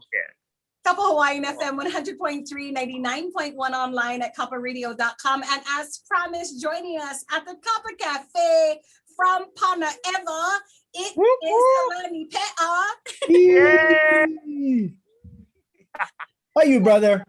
okay. Kapa Hawaiian FM 100.3, 99.1 online at kaparadio.com. And as promised, joining us at the Kapa Cafe from Pana Eva, it is Kalani Pe'a. Yay! How are you, brother?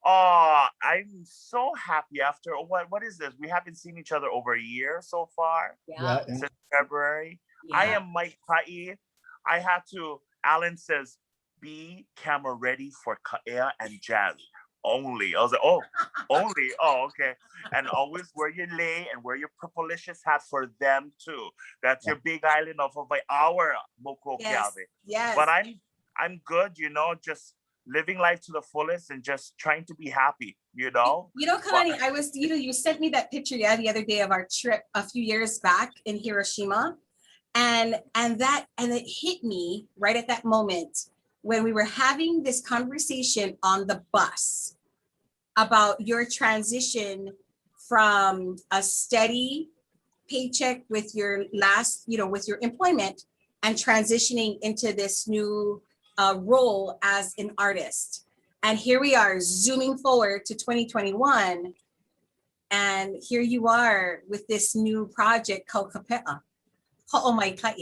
Oh, I'm so happy after what is this? We haven't seen each other over a year so far. Yeah. Since February. Yeah. I am Mike Pai. I had to, Alan says, be camera ready for Ka'ea and Jazz only. I was like, oh, only? Oh, okay. And always wear your lei and wear your purplicious hat for them too. That's your big island of our Moko Yes. Kiawe. Yes. But I'm good, just living life to the fullest and just trying to be happy, Kalani, I was, you sent me that picture the other day of our trip a few years back in Hiroshima. And it hit me right at that moment when we were having this conversation on the bus about your transition from a steady paycheck with your last, with your employment and transitioning into this new role as an artist. And here we are zooming forward to 2021. And here you are with this new project called Kapea. Oh my God.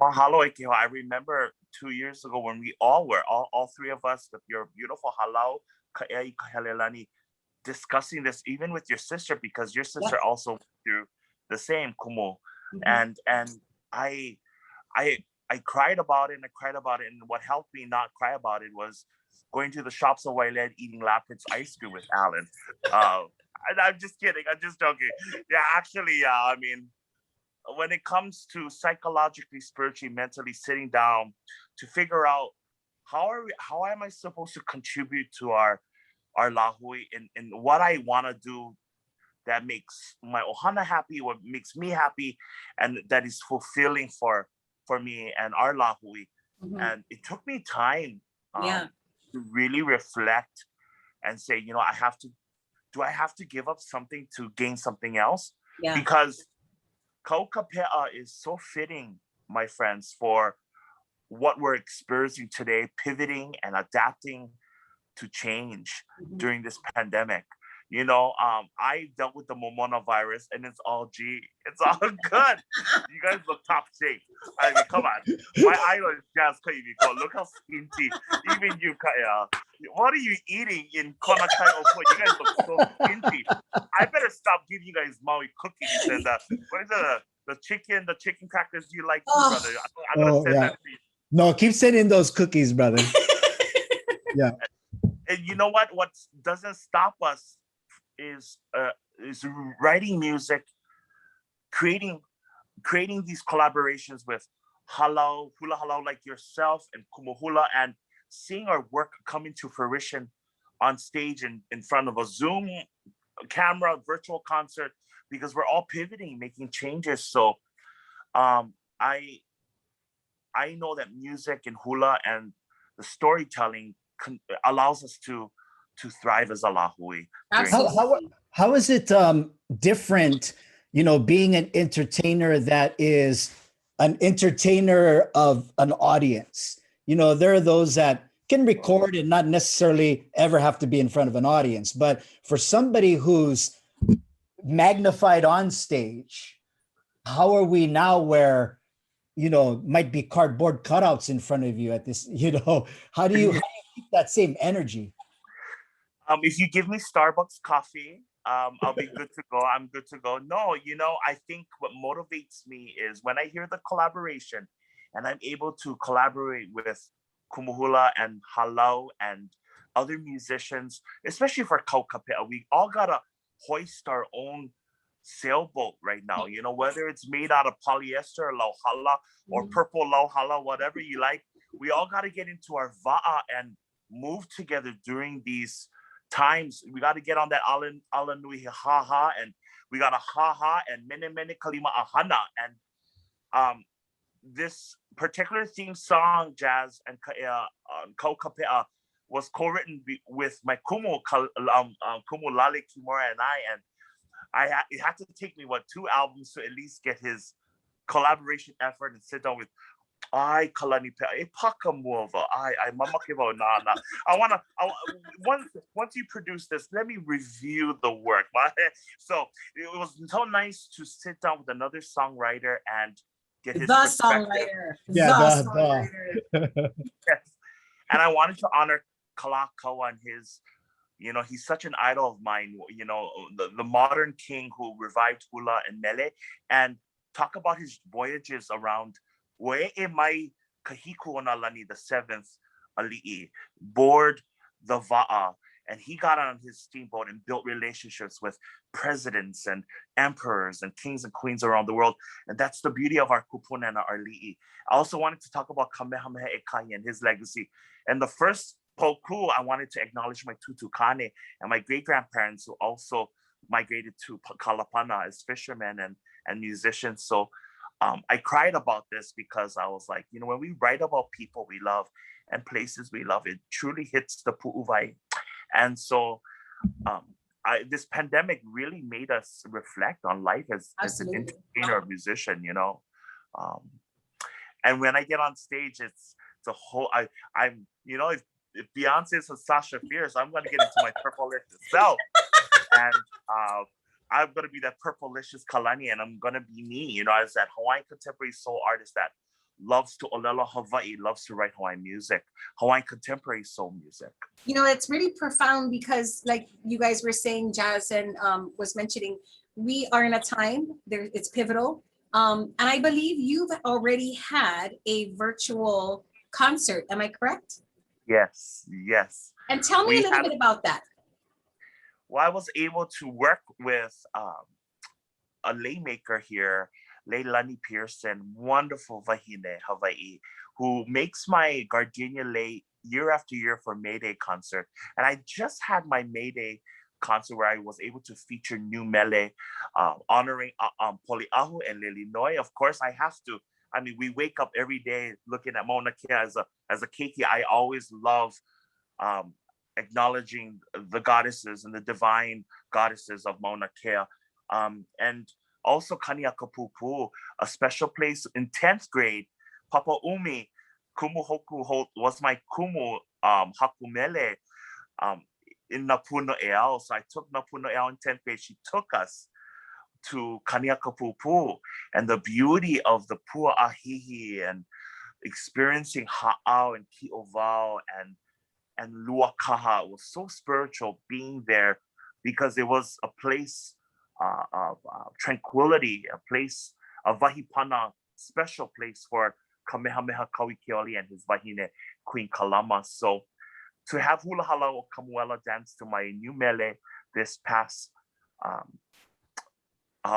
Mahalo Ekeho. I remember 2 years ago when we all were, all three of us, your beautiful halau, Ka'ea Kahelelani, discussing this even with your sister, because your sister also went through the same kumu. And I cried about it and what helped me not cry about it was going to the shops of Wailet, eating Lapid's ice cream with Alan. I'm just kidding. I'm just joking. Yeah, actually, I mean, when it comes to psychologically, spiritually, mentally sitting down to figure out how am I supposed to contribute to our lahui and what I want to do that makes my ohana happy, what makes me happy, and that is fulfilling for me and our lahui. And it took me time to really reflect and say, do I have to give up something to gain something else? Yeah. Because Kaukapea is so fitting, my friends, for what we're experiencing today, pivoting and adapting to change during this pandemic. I dealt with the Momona virus and it's all G. It's all good. You guys look top shape. I mean, come on. My idol is Jazz Kaibiko. Look how skinty. Even you, Kaya. What are you eating in Konakai Opo? You guys look so skinty. I better stop giving you guys Maui cookies and what is it? The chicken crackers you like too, brother. I'm gonna send that to you. No, keep sending those cookies, brother. Yeah. And you know what? What doesn't stop us is writing music, creating these collaborations with hula halau like yourself and kumuhula, and seeing our work coming to fruition on stage and in front of a Zoom camera, virtual concert, because we're all pivoting, making changes. So I know that music and hula and the storytelling allows us to thrive as a lahui. How is it different, being an entertainer that is an entertainer of an audience? There are those that can record and not necessarily ever have to be in front of an audience. But for somebody who's magnified on stage, how are we now where, might be cardboard cutouts in front of you at this, how do you keep that same energy? If you give me Starbucks coffee, I'll be good to go. I'm good to go. No, I think what motivates me is when I hear the collaboration and I'm able to collaborate with Kumuhula and Halau and other musicians, especially for Kaukapea. We all got to hoist our own sailboat right now, whether it's made out of polyester, lauhala, or purple lauhala, whatever you like. We all got to get into our va'a and move together during these times. We got to get on that ala nui ha, and we got to ha and mene mene kalima ahana. And this particular theme song, Jazz and Kaukapea, was co-written with my kumu Lale Kimura and I, and it had to take me 2 albums to at least get his collaboration effort and sit down with I Kalani pe Pakamuova. I Mama Kivo na. Once you produce this, let me review the work. So it was so nice to sit down with another songwriter and get his The perspective. songwriter. Yeah, The the. songwriter. Yes. And I wanted to honor Kalakaua and his, he's such an idol of mine, the modern king who revived hula and mele, and talk about his voyages around Wee Mai Kahiku Lani, the seventh Ali'i, board the Va'a. And he got on his steamboat and built relationships with presidents and emperors and kings and queens around the world. And that's the beauty of our kupuna and our li'i. I also wanted to talk about Kamehameha Ekai and his legacy. And the first poku, I wanted to acknowledge my tutu kane and my great-grandparents who also migrated to Kalapana as fishermen and musicians. So I cried about this because I was like, when we write about people we love and places we love, it truly hits the pu'uvai. And so this pandemic really made us reflect on life as an entertainer or musician, and when I get on stage, it's a whole, I'm, if Beyonce is a Sasha Fierce, I'm going to get into my purplicious self. And I'm going to be that purplicious Kalani, and I'm going to be me, as that Hawaiian contemporary soul artist that loves to olelo Hawaii, loves to write Hawaiian music, Hawaiian contemporary soul music. It's really profound because, like you guys were saying, Jazz and was mentioning, we are in a time there, it's pivotal. And I believe you've already had a virtual concert. Am I correct? Yes. And tell me a little bit about that. Well, I was able to work with a lay maker here, Leilani Pearson, wonderful Wahine, Hawaii, who makes my gardenia lei year after year for May Day concert. And I just had my May Day concert where I was able to feature new mele, honoring Poliahu and Lelinoi. Of course, I have to. I mean, we wake up every day looking at Mauna Kea as a keiki. I always love acknowledging the goddesses and the divine goddesses of Mauna Kea. And also Kaniakapupu, a special place in 10th grade. Papa Umi, Kumu Hoku was my Kumu Hakumele in Napuna Eao. So I took Napuna Eao in 10th grade. She took us to Kaniakapupu and the beauty of the Pua Ahihi and experiencing Ha'ao and Ki'ovao and Luakaha. It was so spiritual being there because it was a place of tranquility, a place of Wahipana, special place for Kamehameha Kauikeoli and his wahine, Queen Kalama. So to have Hula Halau Kamuela dance to my new mele this past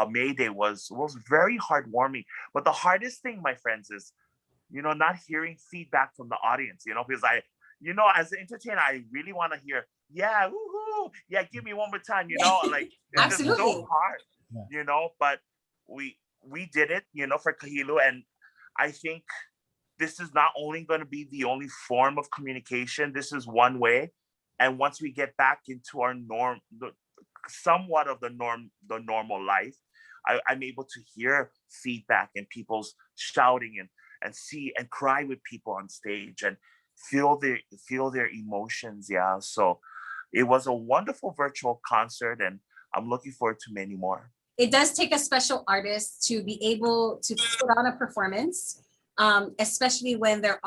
May Day was very heartwarming. But the hardest thing, my friends, is, not hearing feedback from the audience, because as an entertainer, I really want to hear, yeah, woohoo, yeah, give me one more time, like it's just so hard, but we did it, for Kahilu. And I think this is not only going to be the only form of communication, this is one way. And once we get back into our somewhat of the normal life, I'm able to hear feedback and people's shouting and see and cry with people on stage and feel their emotions. Yeah. So it was a wonderful virtual concert, and I'm looking forward to many more. It does take a special artist to be able to put on a performance, especially when there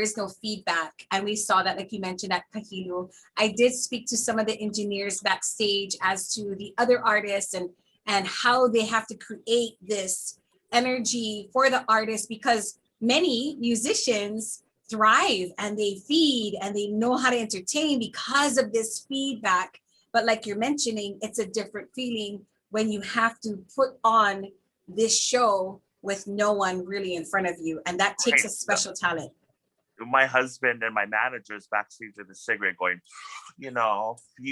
is no feedback. And we saw that, like you mentioned, at Kahilu. I did speak to some of the engineers backstage as to the other artists and how they have to create this energy for the artist, because many musicians thrive and they feed and they know how to entertain because of this feedback. But like you're mentioning, it's a different feeling when you have to put on this show with no one really in front of you. And that takes a special talent. My husband and my managers backstage with a cigarette going, you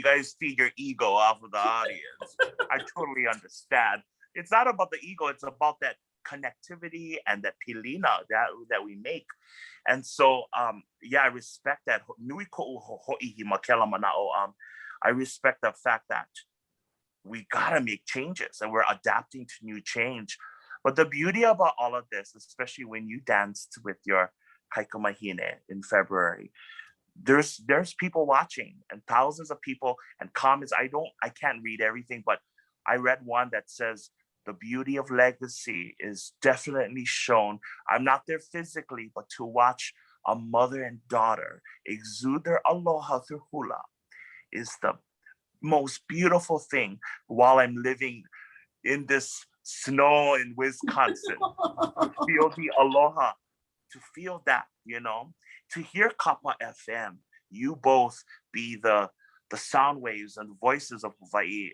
guys feed your ego off of the audience. I totally understand. It's not about the ego. It's about that connectivity and that pilina that we make. And so, I respect that. I respect the fact that we gotta make changes and we're adapting to new change. But the beauty about all of this, especially when you danced with your Kaikamahine in February, there's people watching and thousands of people and comments. I can't read everything, but I read one that says the beauty of legacy is definitely shown. I'm not there physically, but to watch a mother and daughter exude their aloha through hula is the most beautiful thing while I'm living in this snow in Wisconsin. To feel the aloha, to feel that, to hear Kapa FM, you both be the sound waves and voices of Hawaii.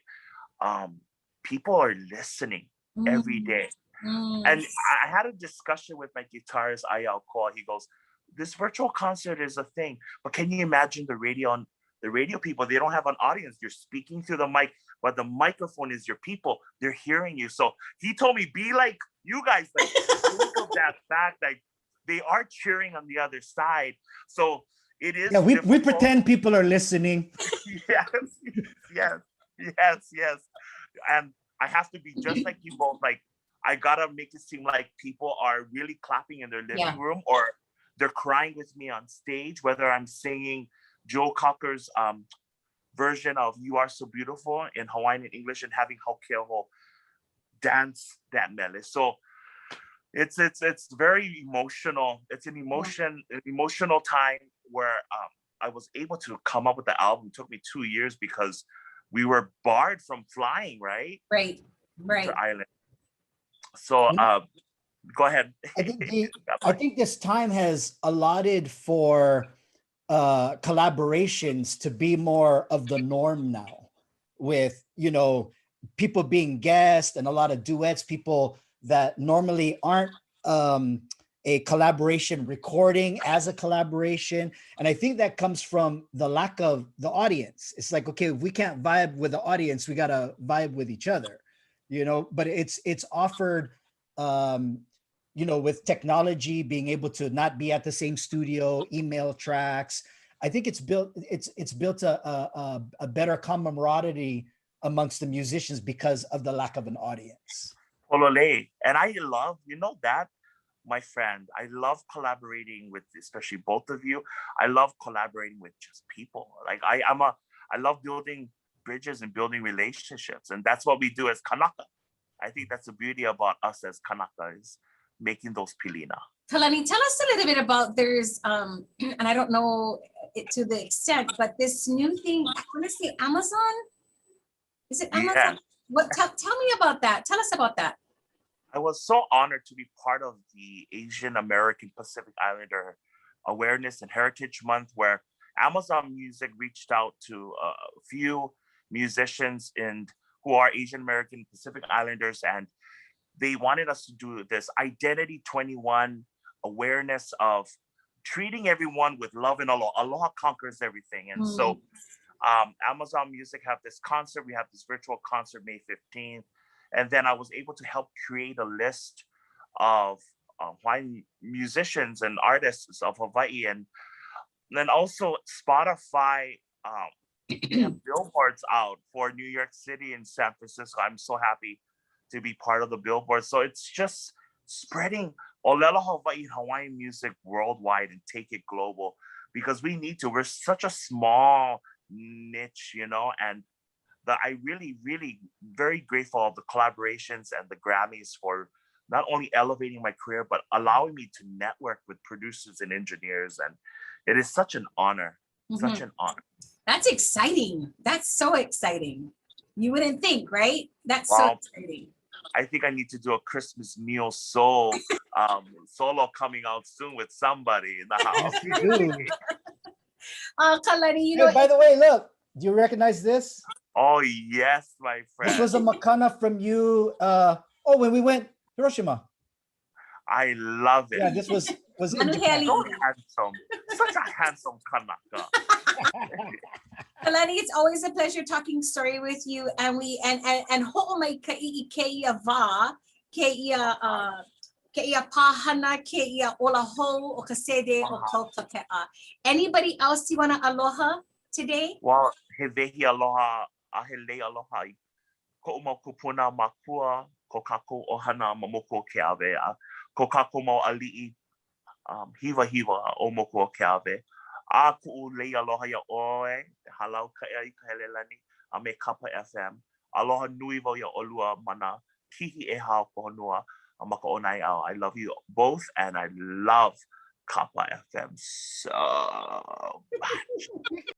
People are listening every day. And I had a discussion with my guitarist, Ayao Koa. He goes, this virtual concert is a thing, but can you imagine the radio people? They don't have an audience. You're speaking through the mic, but the microphone is your people. They're hearing you. So he told me, be like you guys, like think of that fact, like they are cheering on the other side. So it is. Yeah, we pretend people are listening. yes. And I have to be just like you both. Like I gotta make it seem like people are really clapping in their living room, or they're crying with me on stage, whether I'm singing Joe Cocker's version of You Are So Beautiful in Hawaiian and English and having Haukeho dance that mele. So it's very emotional. It's an emotional time where I was able to come up with the album. It took me 2 years because we were barred from flying, right? Right. To Ireland. So go ahead. I think this time has allotted for collaborations to be more of the norm now, with people being guests and a lot of duets, people that normally aren't a collaboration recording as a collaboration. And I think that comes from the lack of the audience. It's like, okay, if we can't vibe with the audience, we gotta vibe with each other, but it's offered with technology, being able to not be at the same studio, email tracks. I think it's built a better camaraderie amongst the musicians because of the lack of an audience. Polole. And I love, that, my friend, I love collaborating with, especially both of you. I love collaborating with just people. Like I love building bridges and building relationships. And that's what we do as Kanaka. I think that's the beauty about us as Kanaka, is making those pilina. Kalani, tell us a little bit about there's and I don't know it to the extent, but this new thing, I want to say Amazon. Is it Amazon? Yeah. Tell me about that. Tell us about that. I was so honored to be part of the Asian American Pacific Islander Awareness and Heritage Month, where Amazon Music reached out to a few musicians who are Asian American Pacific Islanders, and they wanted us to do this Identity 21 awareness of treating everyone with love and aloha. Aloha conquers everything. And so Amazon Music have this concert. We have this virtual concert May 15th. And then I was able to help create a list of Hawaiian musicians and artists of Hawaii. And then also Spotify have billboards out for New York City and San Francisco. I'm so happy to be part of the billboard. So it's just spreading Olelo Hawaii Hawaiian music worldwide and take it global, because we need to. We're such a small niche, and I really, really very grateful of the collaborations and the Grammys for not only elevating my career, but allowing me to network with producers and engineers. And it is such an honor, such an honor. That's exciting. That's so exciting. You wouldn't think, right? That's so exciting. I think I need to do a Christmas Neo Soul solo coming out soon with somebody in the house. Yes, you do. Kalani, Hey, by the way, look, do you recognize this? Oh, yes, my friend. This was a makana from you. When we went Hiroshima. I love it. Yeah, this was in Japan. So handsome. Such a handsome Kanaka. Kalani, it's always a pleasure talking story with you. And ho'omai ka'i keia va, keia pahana, keia olaho, o kasede, o kautake'a. Anybody else you want to aloha today? Well, he vehi aloha, ahele aloha, ko'uma kupuna makua, ko kākou ohana ma moko ke ave a ko kākou mau ali'i hiwa hiwa o moko ke ave. A ku'u lei aloha ia oe, halau ka ea I ka helelani a me Kapa FM. Aloha nui wau ia olua mana kihi e hao ko honua a maka onai au. I love you both and I love Kapa FM so much.